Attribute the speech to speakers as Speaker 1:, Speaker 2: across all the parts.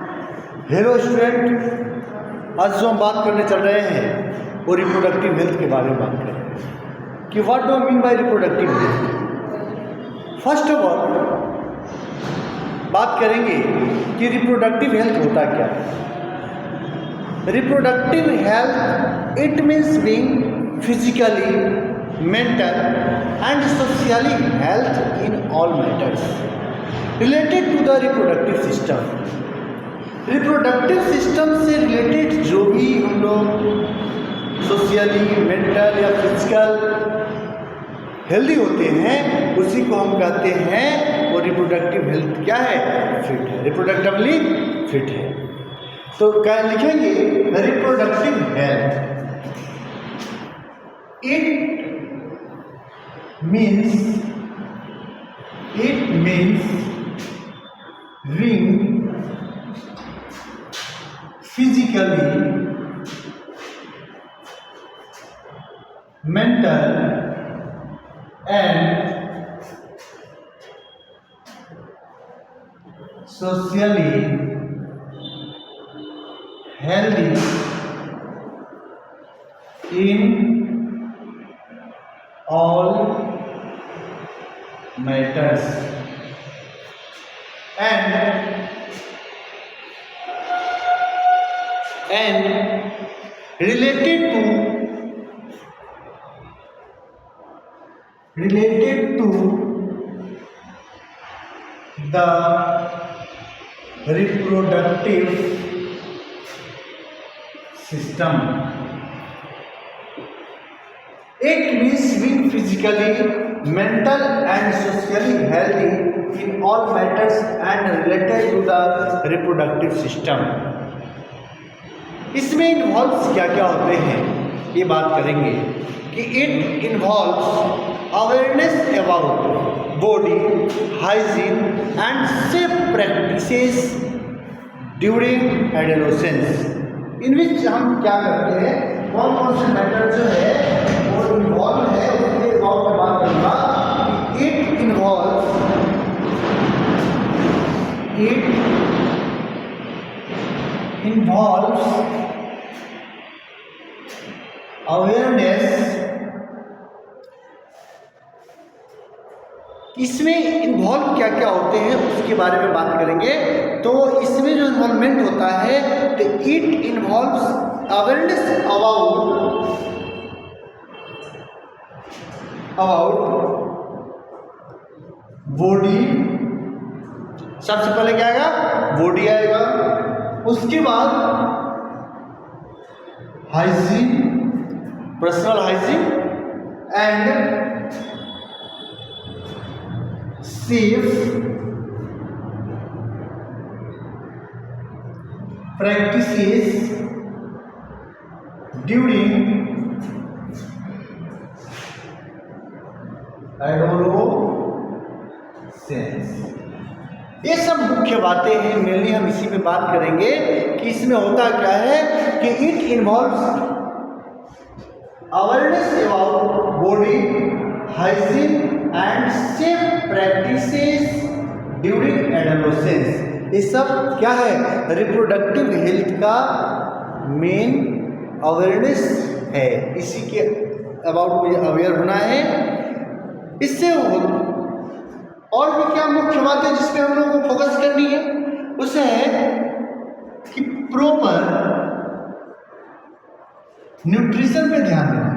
Speaker 1: Hello student, आज जो हम बात करने चल रहे हैं वो रिप्रोडक्टिव हेल्थ के बारे में बात कर रहे हैं कि what do mean by reproductive health. First of all बात करेंगे कि रिप्रोडक्टिव हेल्थ होता क्या है। Reproductive health it means being physically, mental and socially health in all matters related to the reproductive system. Reproductive system से related जो भी हम लोग सोशली, मेंटल या फिजिकल हेल्दी होते हैं उसी को हम कहते हैं वो रिप्रोडक्टिव हेल्थ क्या है, फिट है, रिप्रोडक्टिवली फिट है। तो क्या लिखेंगे reproductive health, it means being physically, mental and socially healthy in all matters and related to the reproductive system. It means being physically, mental and socially healthy in all matters and related to the reproductive system. इसमें involves क्या क्या होते हैं ये बात करेंगे कि it involves awareness about body hygiene and safe practices during adolescence, in which हम क्या करते हैं, कौन कौन से मैटर जो है वो इन्वॉल्व है उसके अबाउट में बात करूँगा। It involves awareness. इसमें इन्वॉल्व क्या क्या होते हैं उसके बारे में बात करेंगे। तो इसमें जो इन्वॉल्वमेंट होता है तो it involves awareness about body, सबसे पहले क्या आएगा, बॉडी आएगा, उसके बाद hygiene, personal hygiene and safe practices during adolescence. ये सब मुख्य बातें हैं, मेनली हम इसी पे बात करेंगे कि इसमें होता क्या है कि it involves awareness about body hygiene and safe practices during adolescence. ये सब क्या है, रिप्रोडक्टिव हेल्थ का मेन अवेयरनेस है, इसी के अबाउट मुझे अवेयर होना है। इससे और भी क्या मुख्य बात है जिसपे हम लोगों को फोकस करनी है, उसे है कि प्रॉपर न्यूट्रिशन पे ध्यान देना।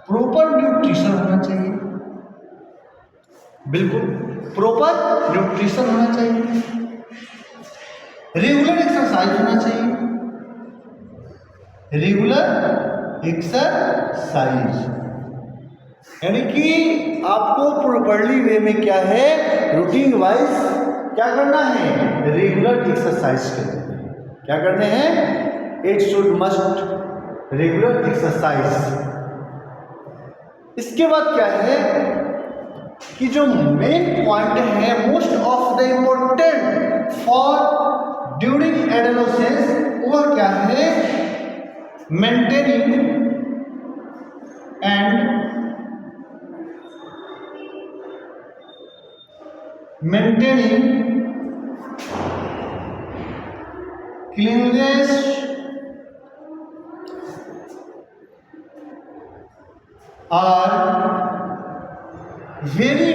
Speaker 1: प्रॉपर न्यूट्रिशन होना चाहिए, बिल्कुल प्रॉपर न्यूट्रिशन होना चाहिए, रेगुलर एक्सरसाइज होना चाहिए, रेगुलर एक्सरसाइज यानी कि आपको प्रॉपर्ली वे में क्या है, रूटीन वाइज क्या करना है, रेगुलर एक्सरसाइज करना है। क्या करने हैं, it should must regular exercise. इसके बाद क्या है कि जो मेन पॉइंट है, most of the important for during adolescence, वह क्या है, maintaining and cleanliness are very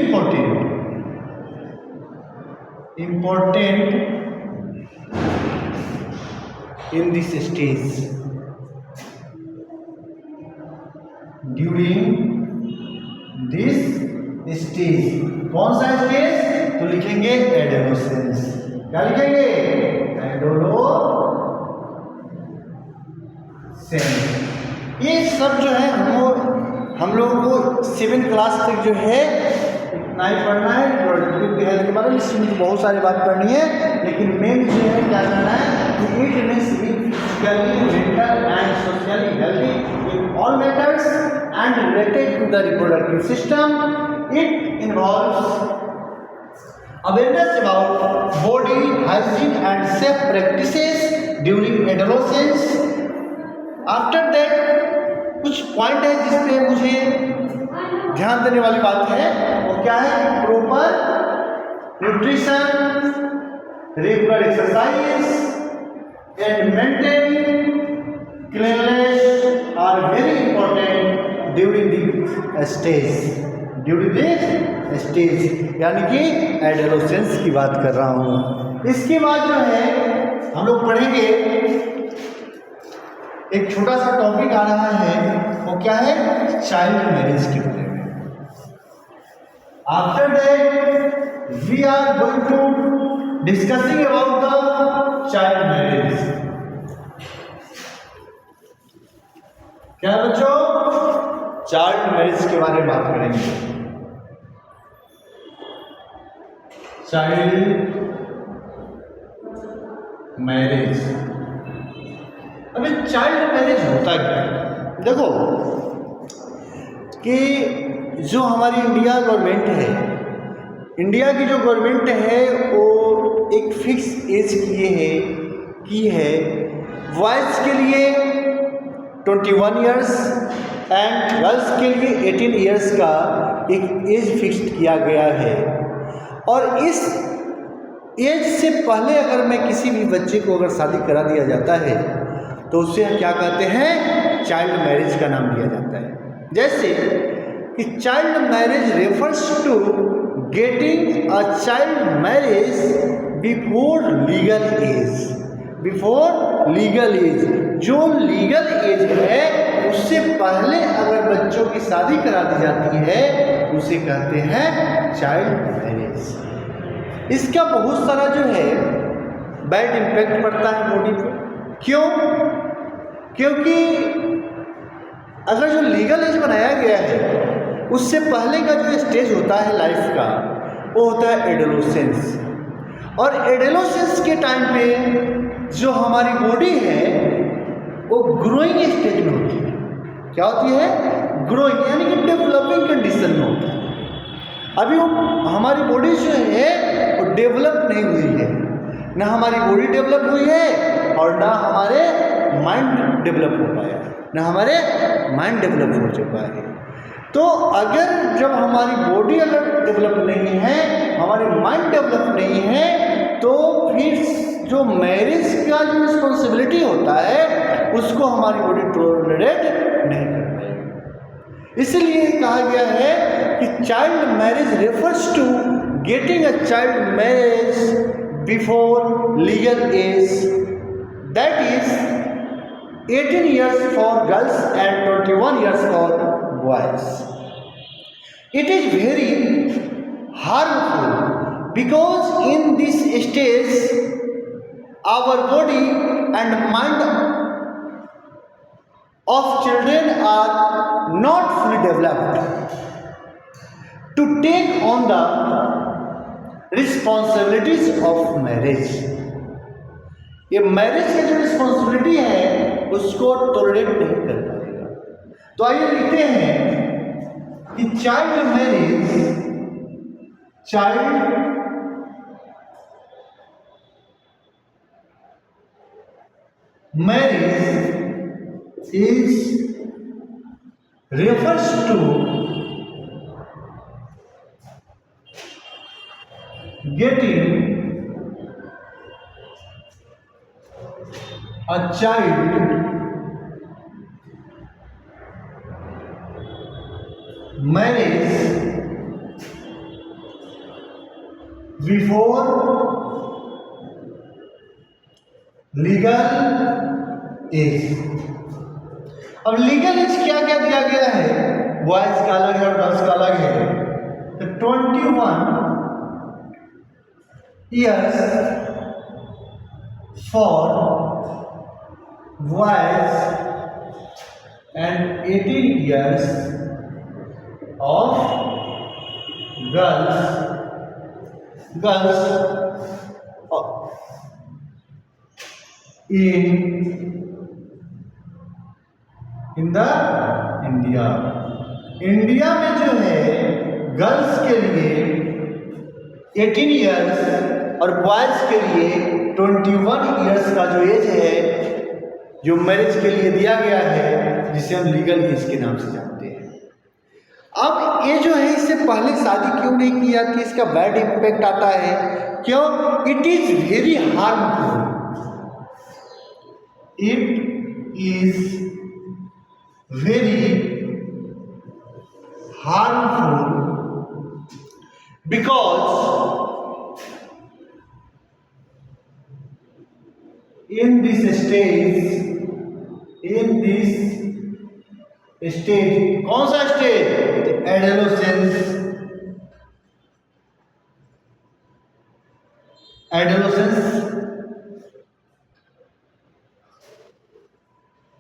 Speaker 1: important in this stage, during this stage. कौन सा स्टेज? तो लिखेंगे एडोलेसेंस। क्या लिखेंगे? एडोलेसेंस। ये सब जो है हम लोगों को 7 क्लास तक जो है इतना ही पढ़ना है रिप्रोडक्टिव हेल्थ के बारे में। इसमें तो बहुत सारी बात पढ़नी है, लेकिन मेन जो है क्या करना है कि it means physically, mental and socially healthy in all matters and related to the reproductive system. It involves awareness about body hygiene and safe practices during adolescence. After that कुछ पॉइंट है जिस पे मुझे ध्यान देने वाली बात है, वो क्या है? Proper nutrition, regular exercise and maintaining cleanness are very important during this stage, यानी कि एडोलेसेंस की बात कर रहा हूँ. इसके बाद जो है हम लोग पढ़ेंगे एक छोटा सा टॉपिक आ रहा है, वो क्या है? चाइल्ड मैरिज के बारे में. After that we are going to discussing about the child marriage. क्या बच्चों? चाइल्ड मैरिज के बारे में बात करेंगे. Child marriage. अभी चाइल्ड मैरिज होता क्या? देखो कि जो हमारी इंडिया गवर्नमेंट है, इंडिया की जो गवर्नमेंट है वो एक फिक्स एज की है. बॉयज़ के लिए 21 इयर्स एंड गर्ल्स के लिए 18 इयर्स का एक एज फिक्स्ड किया गया है. और इस एज से पहले अगर मैं किसी भी बच्चे को अगर शादी करा दिया जाता है तो उसे क्या कहते हैं? चाइल्ड मैरिज का नाम दिया जाता है. जैसे कि child marriage refers to getting a child marriage before legal age. जो लीगल एज है उससे पहले अगर बच्चों की शादी करा दी जाती है उसे कहते हैं चाइल्ड मैरिज. इसका बहुत सारा जो है बैड इम्पैक्ट पड़ता है बॉडी पे. क्यों? क्योंकि अगर जो लीगल एज बनाया गया है उससे पहले का जो स्टेज होता है लाइफ का, वो होता है एडोलेसेंस. और एडोलेसेंस के टाइम पे जो हमारी बॉडी है वो ग्रोइंग स्टेज में होती है. क्या होती है? ग्रोइंग, यानी कि डेवलपिंग कंडीशन में होती है. अभी वो हमारी बॉडी जो है वो डेवलप नहीं हुई है. ना हमारी बॉडी डेवलप हुई है और ना हमारे माइंड डेवलप हो पाया, ना हमारे माइंड डेवलप हो चुका है. तो अगर जब हमारी बॉडी अगर डेवलप नहीं है, हमारी माइंड डेवलप नहीं है, तो फिर जो मैरिज का जो रिस्पॉन्सिबिलिटी होता है उसको हमारी बॉडी टॉलरेट नहीं कर पाएगी. इसलिए कहा गया है कि child marriage refers to getting a child marriage before legal age, that is 18 years for girls and 21 years for boys. It is very harmful because in this stage our body and mind of children are not fully developed to take on the responsibilities of marriage. ये marriage की जो responsibility है उसको tolerate नहीं कर पाएगा. तो आइए लिखते हैं कि child marriage is refers to getting a child marries before legal age. अब लीगल एज क्या क्या दिया गया है, बॉयज का अलग है और गर्ल्स का अलग है। तो 21 years for boys and 18 years of girls in the India में जो है गर्ल्स के लिए 18 इयर्स और बॉयज के लिए 21 इयर्स का जो एज है, जो मैरिज के लिए दिया गया है, जिसे हम लीगल एज के नाम से जानते हैं। अब ये जो है, इससे पहले शादी क्यों नहीं की जाती, इसका बैड इम्पैक्ट आता है। क्यों? It is very harmful, it is very harmful because in this stage कौन सा stage? Adolescence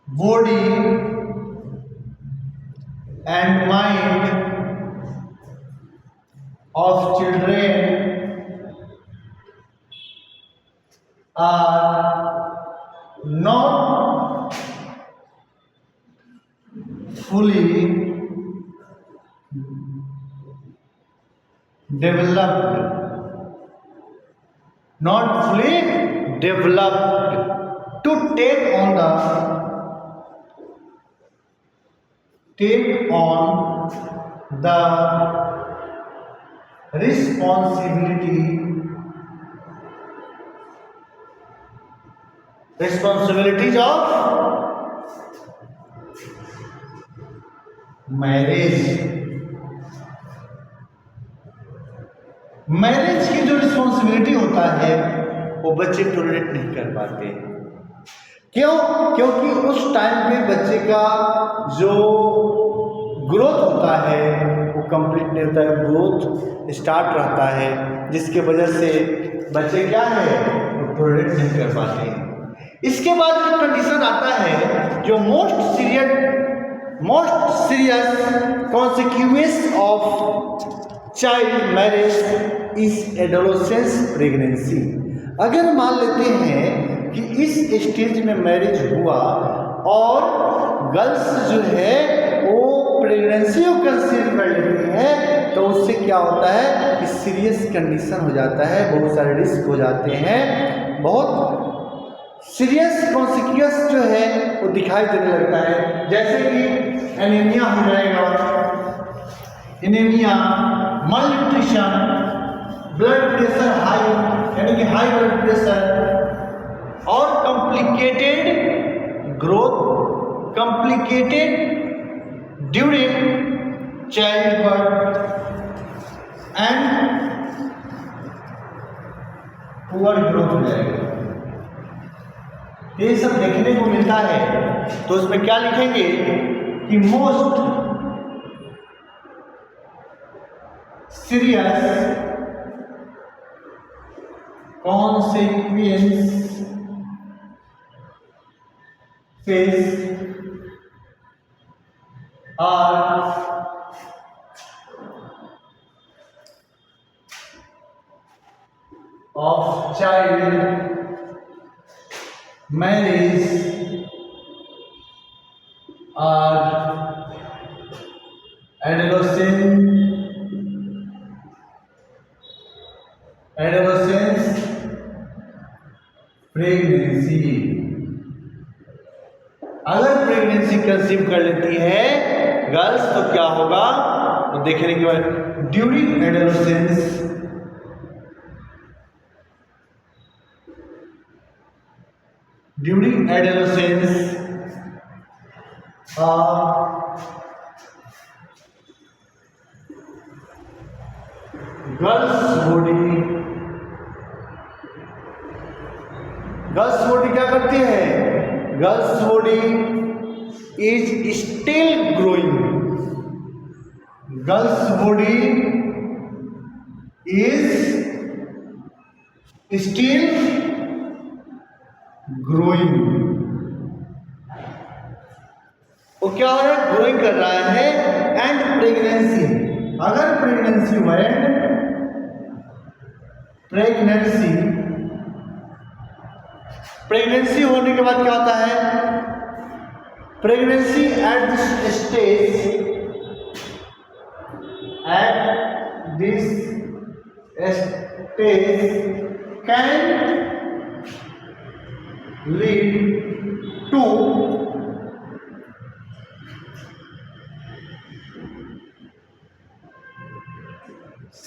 Speaker 1: body and mind of children are not fully developed to take on the responsibilities of marriage की जो responsibility होता है वो बच्चे tolerate नहीं कर पाते। क्यों? क्योंकि उस टाइम पे बच्चे का जो ग्रोथ होता है वो कंप्लीट नहीं होता है, ग्रोथ स्टार्ट रहता है, जिसके वजह से बच्चे क्या है, वो टॉलरेट नहीं कर पाते। इसके बाद जो कंडीशन आता है, जो most serious consequence of child marriage is adolescence pregnancy. अगर मान लेते हैं कि इस स्टेज में मैरिज हुआ और गर्ल्स जो है वो प्रेगनेंसी को कंसीव कर लेती है, तो उससे क्या होता है कि सीरियस कंडीशन हो जाता है, बहुत सारे रिस्क हो जाते हैं, बहुत सीरियस कॉन्सिक्वेंस जो है वो दिखाई देने लगता है। जैसे कि एनीमिया हो जाएगा, anaemia, malnutrition, blood pressure high, यानी कि हाई ब्लड प्रेशर, और complicated growth, complicated during child birth and poor growth हो जाएगा। ये सब देखने को मिलता है। तो उसमें क्या लिखेंगे कि most serious consequences are of child marriage or adolescence pregnancy. अगर प्रेगनेंसी कंसीव कर लेती है गर्ल्स तो क्या होगा, तो देखने के बाद during adolescence during adolescence girls body क्या करती है? Girls body is still growing. Girls body is still growing. वो क्या हो रहा है? ग्रोइंग कर रहा है. एंड प्रेगनेंसी, अगर प्रेगनेंसी होने के बाद क्या होता है? Pregnancy at this stage can lead to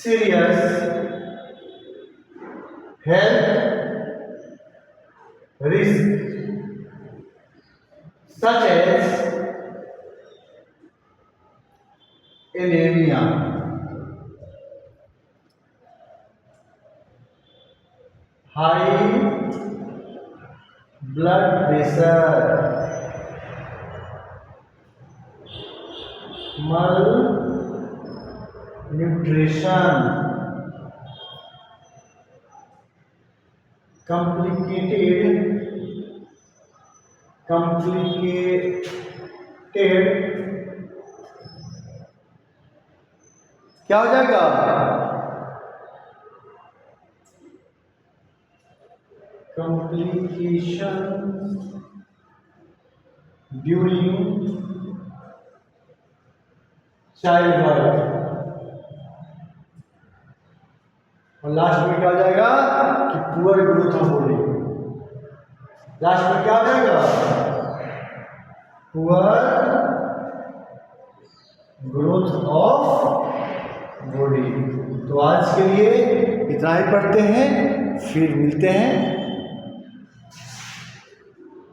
Speaker 1: serious health risks such as anemia, high blood pressure, malnutrition, complicated क्या हो जाएगा? complication during childbirth. और लास्ट में क्या हो जाएगा? कि poor growth of body. Last में क्या हो जाएगा? Poor growth of body. तो आज के लिए इतना ही पढ़ते हैं, फिर मिलते हैं